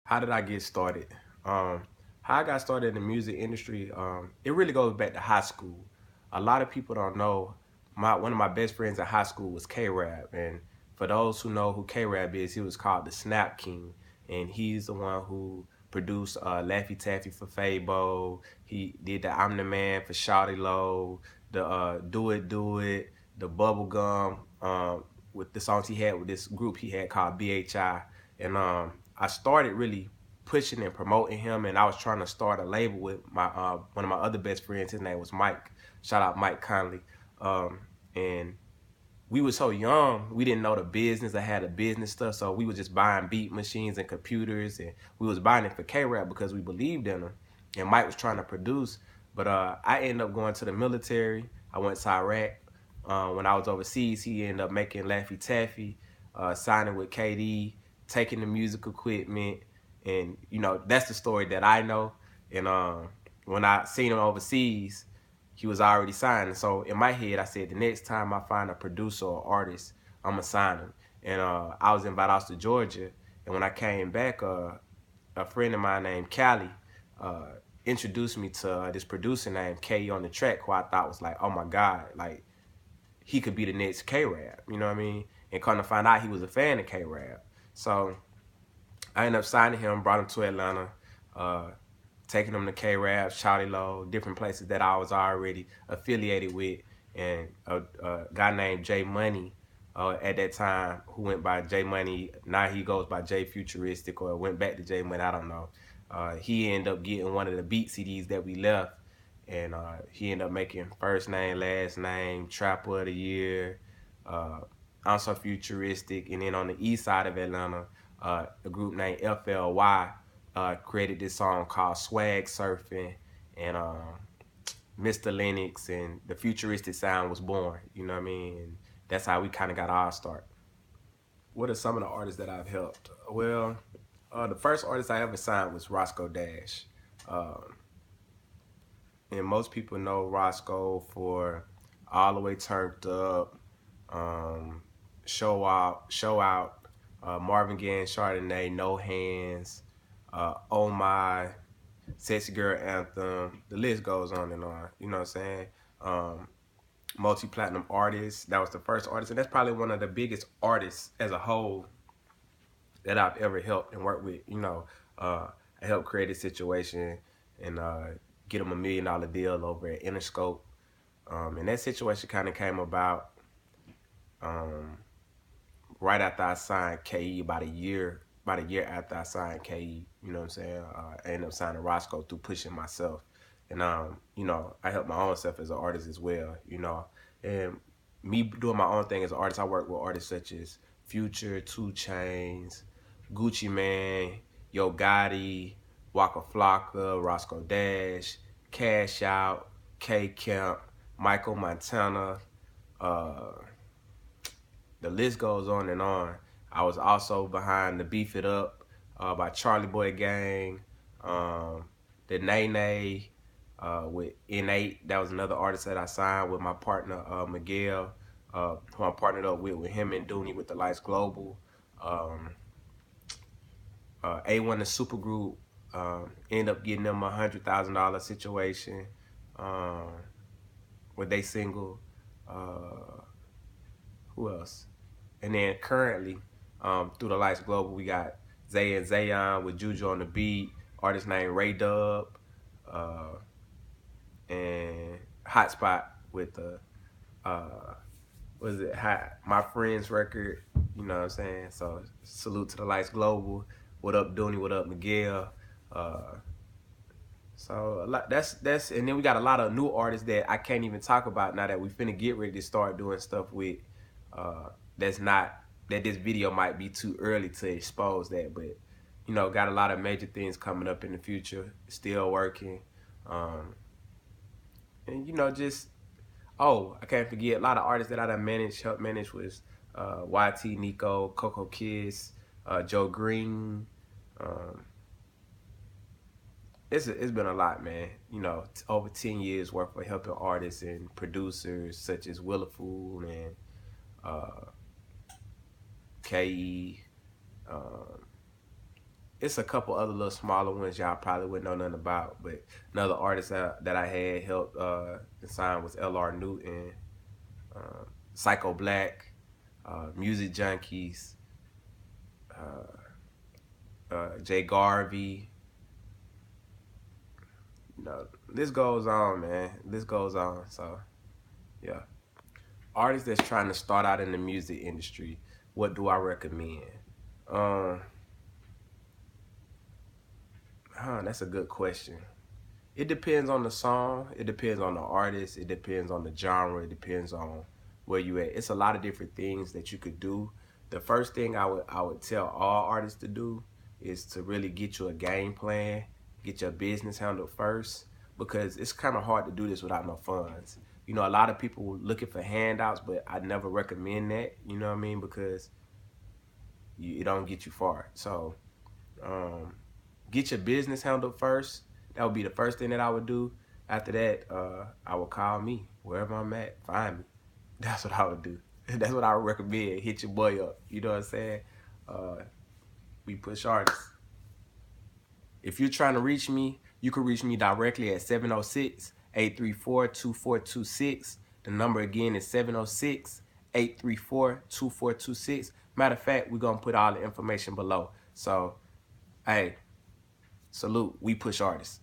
How did I get started? Um, how I got started in the music industry, it really goes back to high school. A lot of people don't know. One of my best friends in high school was K-Rab, and for those who know who K-Rab is, he was called the Snap King, and he's the one who produced Laffy Taffy for Fabo. He did the I'm the Man for Shawty Low, the Do It Do It, the Bubblegum, with the songs he had with this group he had called BHI, and I started really pushing and promoting him, and I was trying to start a label with my one of my other best friends. His name was Mike. Shout out Mike Conley. And we were so young, we didn't know the business. I had the business stuff, so we was just buying beat machines and computers, and we was buying it for K-Rap because we believed in him. And Mike was trying to produce, but I ended up going to the military. I went to Iraq. When I was overseas, he ended up making Laffy Taffy, signing with KD, taking the music equipment, and that's the story that I know. And when I seen him overseas, he was already signed. So in my head, I said the next time I find a producer or artist, I'ma sign him. And I was invited out to Georgia, and when I came back, a friend of mine named Callie uh, introduced me to this producer named K on the track, who I thought was like, oh my God, like he could be the next K-Rap, you know what I mean? And come to find out he was a fan of K-Rap. So I ended up signing him, brought him to Atlanta, uh, taking him to K-Rap, Shawty Low, different places that I was already affiliated with, and a guy named J Money at that time who went by J Money. Now he goes by J.Futuristic, or went back to J Money, I don't know. He ended up getting one of the beat CDs that we left, and he ended up making First Name, Last Name, Trapper of the Year, uh, also Futuristic, and then on the east side of Atlanta, a group named FLY created this song called Swag Surfing, and Mr. Lennox and the Futuristic sound was born. You know what I mean? And that's how we kind of got our start. What are some of the artists that I've helped? Well, the first artist I ever signed was Roscoe Dash. Um, and most people know Roscoe for All the Way Turned Up, um, Show Out, Marvin Gaye and Chardonnay, No Hands, Oh My, Sexy Girl Anthem. The list goes on and on. You know what I'm saying? Um, Multi-platinum artist. That was the first artist, and that's probably one of the biggest artists as a whole that I've ever helped and worked with. I helped create a situation and get him $1 million deal over at Interscope. And that situation kind of came about um, right after I signed KE, about a year after I signed KE. You know what I'm saying? I ended up signing Roscoe through pushing myself, and I help my own self as an artist as well. And me doing my own thing as an artist, I work with artists such as Future, 2 Chainz, Gucci Man, Yo Gotti, Waka Flocka, Roscoe Dash, Cash Out, K Camp, Michael Montana. Uh, the list goes on and on. I was also behind the Beef It Up by Charlie Boy Gang, um, the Nene with N8. That was another artist that I signed with my partner Miguel, who I partnered up with him and Dooney with the Lights Global. Um, A1 the Supergroup, ended up getting them $100,000 situation um, with they single. Who else? And then currently, through the Lights Global, we got Zay and Zayon with Juju on the beat, artist named Ray Dub, uh, and Hotspot with the what is it? My Friends record. You know what I'm saying? So salute to the Lights Global. What up, Dooney? What up, Miguel? Uh, so a lot, that's and then we got a lot of new artists that I can't even talk about now that we finna get ready to start doing stuff with. That's not that this video might be too early to expose that, but got a lot of major things coming up in the future. Still working, um, and just I can't forget a lot of artists that I done helped manage was YT, Nico, Coco Kiss, Joe Green. Um, it's been a lot, man. Over 10 years worth of helping artists and producers such as Willafool and uh, Ke, um, it's a couple other little smaller ones y'all probably wouldn't know nothing about. But another artist that I had helped and signed was L.R. Newton, Psycho Black, Music Junkies, Jay Garvey. You know, this goes on, man. This goes on. So yeah, artists that's trying to start out in the music industry, what do I recommend? Um, that's a good question. It depends on the song. It depends on the artist. It depends on the genre. It depends on where you at. It's a lot of different things that you could do. The first thing I would tell all artists to do is to really get you a game plan, get your business handled first, because it's kind of hard to do this without no funds. You know, a lot of people looking for handouts, but I never recommend that. You know what I mean? Because it don't get you far. So um, get your business handled first. That would be the first thing that I would do. After that, I would call me wherever I'm at. Find me. That's what I would do. That's what I would recommend. Hit your boy up. You know what I'm saying? Uh, we push artists. If you're trying to reach me, you can reach me directly at 706-834-2426. The number again is 706-834-2426. Matter of fact, we're going to put all the information below. So, hey, salute. We push artists.